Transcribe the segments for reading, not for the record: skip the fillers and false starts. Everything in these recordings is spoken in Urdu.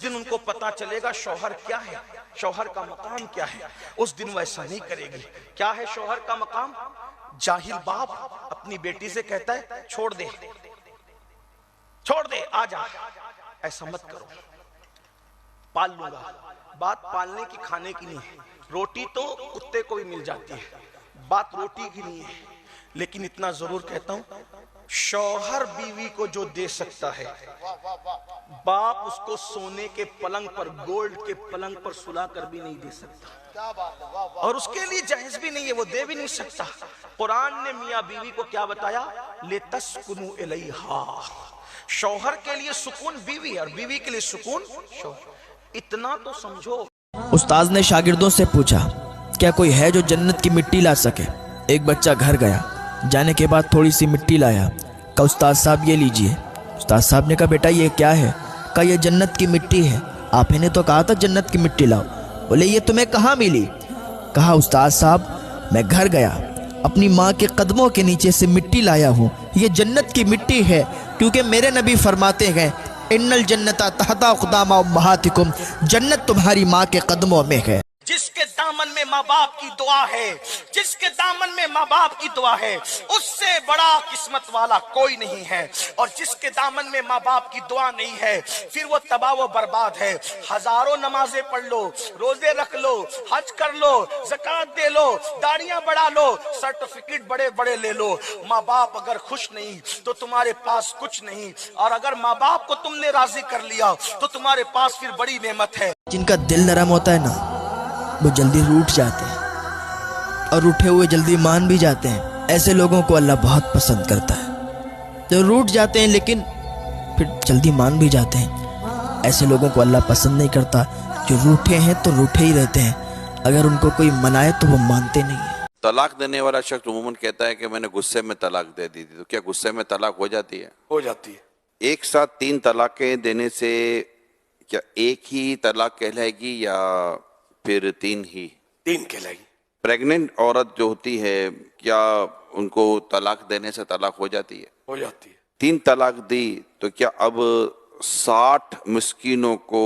دن ان کو پتا چلے گا شوہر کیا ہے، شوہر کا مقام کیا ہے، اس دن وہ ایسا نہیں کرے گی۔ کیا ہے شوہر کا مقام؟ جاہل باپ اپنی بیٹی سے کہتا ہے چھوڑ دے، چھوڑ دے، آ جا، ایسا مت کرو، پال لوں گا۔ بات پالنے کی کھانے کی نہیں ہے، روٹی تو کتے کو بھی مل جاتی ہے، بات روٹی کی نہیں ہے، لیکن اتنا ضرور کہتا ہوں شوہر بیوی کو جو دے سکتا ہے باپ اس کو سونے کے پلنگ پر، گولڈ کے پلنگ پر سلا کر بھی نہیں دے سکتا، اور اس کے لیے جائز بھی نہیں ہے، وہ دے بھی نہیں سکتا۔ قرآن نے میاں بیوی کو کیا بتایا؟ لِتَسْكُنُوا إِلَيْهَا، شوہر کے لیے سکون بیوی اور بیوی کے لیے سکون شوہر۔ اتنا تو سمجھو۔ استاذ نے شاگردوں سے پوچھا کیا کوئی ہے جو جنت کی مٹی لا سکے؟ ایک بچہ گھر گیا، جانے کے بعد تھوڑی سی مٹی لایا، کہا استاد صاحب یہ لیجئے۔ استاد صاحب نے کہا بیٹا یہ کیا ہے؟ کہا یہ جنت کی مٹی ہے، آپ نے تو کہا تھا جنت کی مٹی لاؤ۔ بولے یہ تمہیں کہاں ملی؟ کہا استاد صاحب میں گھر گیا، اپنی ماں کے قدموں کے نیچے سے مٹی لایا ہوں، یہ جنت کی مٹی ہے، کیونکہ میرے نبی فرماتے ہیں ان الجنت تحت اقدام امہاتکم، جنت تمہاری ماں کے قدموں میں ہے۔ جس کے دامن میں ماں باپ کی دعا ہے، جس کے دامن میں ماں باپ کی دعا ہے، اس سے بڑا قسمت والا کوئی نہیں ہے، اور جس کے دامن میں ماں باپ کی دعا نہیں ہے پھر وہ تباہ و برباد ہے۔ ہزاروں نمازیں پڑھ لو، روزے رکھ لو، حج کر لو، زکوٰۃ دے لو، داڑیاں بڑھا لو، سرٹیفکیٹ بڑے بڑے لے لو، ماں باپ اگر خوش نہیں تو تمہارے پاس کچھ نہیں، اور اگر ماں باپ کو تم نے راضی کر لیا تو تمہارے پاس پھر بڑی نعمت ہے۔ جن کا دل نرم ہوتا ہے نا وہ جلدی روٹھ جاتے ہیں، اور روٹھے ہوئے جلدی مان بھی جاتے ہیں۔ ایسے لوگوں کو اللہ بہت پسند کرتا ہے جو روٹھ جاتے ہیں لیکن پھر جلدی مان بھی جاتے ہیں۔ ایسے لوگوں کو اللہ پسند نہیں کرتا جو روٹھے ہیں تو روٹھے ہی رہتے ہیں، اگر ان کو کوئی منائے تو وہ مانتے نہیں ہیں۔ طلاق دینے والا شخص عموماً کہتا ہے کہ میں نے غصے میں طلاق دے دی تھی، تو کیا غصے میں طلاق ہو جاتی ہے؟ ہو جاتی ہے۔ ایک ساتھ 3 طلاقیں دینے سے کیا ایک ہی طلاق کہلائے گی یا پھر 3 ہی؟ 3 کہلائے گی۔ پریگننٹ عورت جو ہوتی ہے کیا ان کو طلاق دینے سے طلاق ہو جاتی ہے؟ ہو جاتی ہے۔ 3 طلاق دی تو کیا اب 60 مسکینوں کو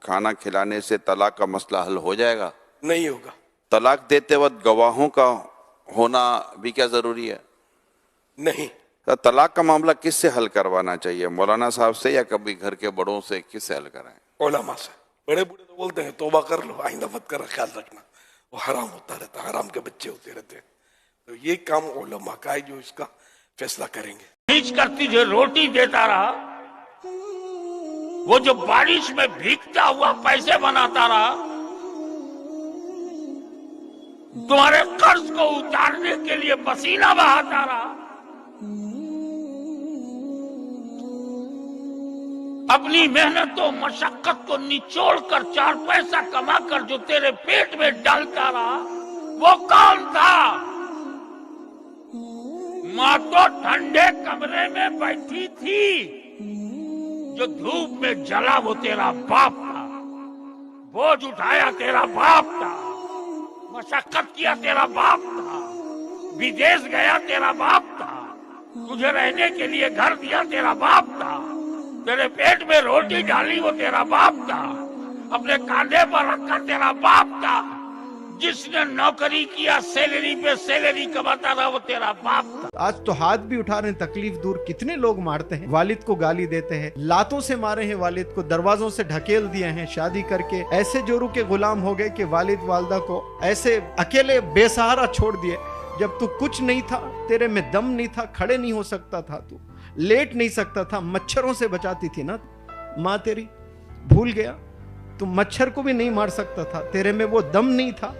کھانا کھلانے سے طلاق کا مسئلہ حل ہو جائے گا؟ نہیں ہوگا۔ طلاق دیتے وقت گواہوں کا ہونا بھی کیا ضروری ہے؟ نہیں۔ طلاق کا معاملہ کس سے حل کروانا چاہیے؟ مولانا صاحب سے یا کبھی گھر کے بڑوں سے؟ کس سے حل کرائیں؟ علماء سے۔ بڑے بوڑھے تو بولتے ہیں توبہ کر لو، آئندہ مت کرا، خیال رکھنا، وہ حرام ہوتا رہتا، حرام کے بچے ہوتے رہتے ہیں، تو یہ کام علماء کا ہے جو اس کا فیصلہ کریں گے۔ بارش کرتی جو روٹی دیتا رہا، وہ جو بارش میں بھیگتا ہوا پیسے بناتا رہا، تمہارے قرض کو اتارنے کے لیے پسینہ بہاتا رہا، اپنی محنت و مشقت کو نچوڑ کر 4 پیسہ کما کر جو تیرے پیٹ میں ڈالتا رہا، وہ کون تھا؟ ماں تو ٹھنڈے کمرے میں بیٹھی تھی، جو دھوپ میں جلا وہ تیرا باپ تھا، بوجھ اٹھایا تیرا باپ تھا، مشقت کیا تیرا باپ تھا، بدیس گیا تیرا باپ تھا، تجھے رہنے کے لیے گھر دیا تیرا باپ تھا، تیرے پیٹ میں روٹی ڈالی وہ تیرا باپ تھا، اپنے کاندھے پر رکھا تیرا باپ تھا، جس نے نوکری کیا سیلری پہ سیلری کماتا تھا وہ تیرا باپ تھا۔ آج تو ہاتھ بھی اٹھا رہے ہیں، تکلیف دور، کتنے لوگ مارتے ہیں، والد کو گالی دیتے ہیں، لاتوں سے مارے ہیں والد کو، دروازوں سے ڈھکیل دیے ہیں، شادی کر کے ایسے جورو کے غلام ہو گئے کہ والد والدہ کو ایسے اکیلے بے سہارا چھوڑ دیے۔ جب تو کچھ نہیں تھا، تیرے میں دم نہیں تھا، کھڑے نہیں ہو سکتا تھا، تو لیٹ نہیں سکتا تھا، مچھروں سے بچاتی تھی نا ماں تیری، بھول گیا؟ تو مچھر کو بھی نہیں مار سکتا تھا، تیرے میں وہ دم نہیں تھا،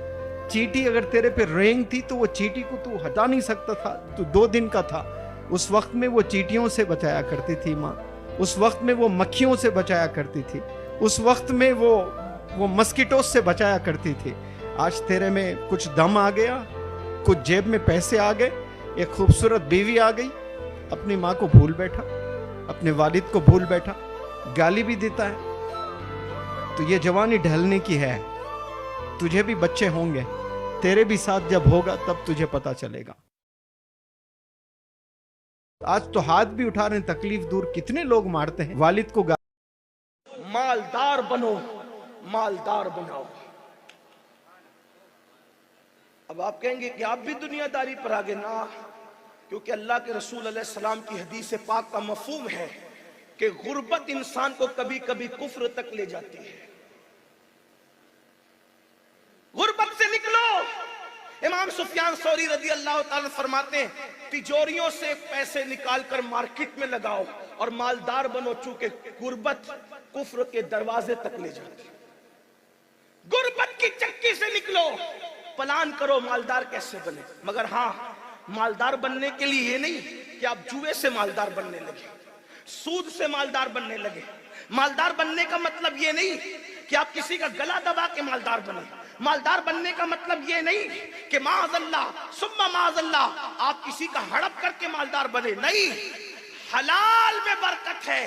چیٹی اگر تیرے پہ رینگ تھی تو وہ چیٹی کو تو ہٹا نہیں سکتا تھا، تو 2 دن کا تھا، اس وقت میں وہ چیٹیوں سے بچایا کرتی تھی ماں، اس وقت میں وہ مکھیوں سے بچایا کرتی تھی، اس وقت میں وہ مسکیٹوز سے بچایا کرتی تھی۔ آج تیرے میں کچھ دم آ گیا، کچھ جیب میں پیسے آ گئے، ایک خوبصورت بیوی آ گئی، اپنی ماں کو بھول بیٹھا، اپنے والد کو بھول بیٹھا، گالی بھی دیتا ہے۔ تو یہ جوانی ڈھلنے کی ہے، تجھے بھی بچے ہوں گے، تیرے بھی ساتھ جب ہوگا تب تجھے پتا چلے گا۔ آج تو ہاتھ بھی اٹھا رہے ہیں، تکلیف دور، کتنے لوگ مارتے ہیں، والد کو مالدار بنو، مالدار بناؤ۔ اب آپ کہیں گے کہ آپ بھی دنیا داری پر آگے نہ، کیونکہ اللہ کے رسول علیہ السلام کی حدیث پاک کا مفہوم ہے کہ غربت انسان کو کبھی کبھی کفر تک لے جاتی ہے۔ غربت سے نکلو۔ امام سفیان ثوری رضی اللہ تعالیٰ فرماتے ہیں تجوریوں سے پیسے نکال کر مارکیٹ میں لگاؤ اور مالدار بنو، چونکہ غربت کفر کے دروازے تک لے جاتی ہے۔ غربت کی چکی سے نکلو، پلان کرو مالدار کیسے بنے، مگر ہاں مالدار بننے کے لیے یہ نہیں کہ آپ جوئے سے مالدار بننے لگے، سود سے مالدار بننے لگے۔ مالدار بننے کا مطلب یہ نہیں کہ آپ کسی کا گلا دبا کے مالدار بنے۔ مالدار بننے کا مطلب یہ نہیں کہ معاذ اللہ ثم معاذ اللہ آپ کسی کا ہڑپ کر کے مالدار بنے، نہیں۔ حلال میں برکت ہے،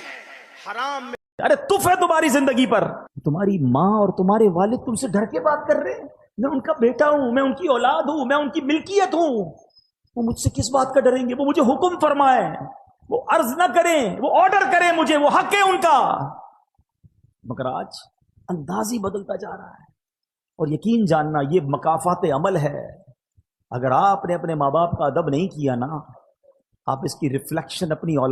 حرام میں۔ ارے تف ہے تمہاری زندگی پر، تمہاری ماں اور تمہارے والد تم سے ڈر کے بات کر رہے ہیں، میں ان کا بیٹا ہوں، میں ان کی اولاد ہوں، میں ان کی ملکیت ہوں، وہ مجھ سے کس بات کا ڈریں گے؟ وہ مجھے حکم فرمائیں، وہ عرض نہ کریں، وہ آرڈر کریں مجھے، وہ حق ہے ان کا۔ مگر آج انداز ہی بدلتا جا رہا ہے، اور یقین جاننا یہ مکافات عمل ہے۔ اگر آپ نے اپنے ماں باپ کا ادب نہیں کیا نا، آپ اس کی ریفلیکشن اپنی اولاد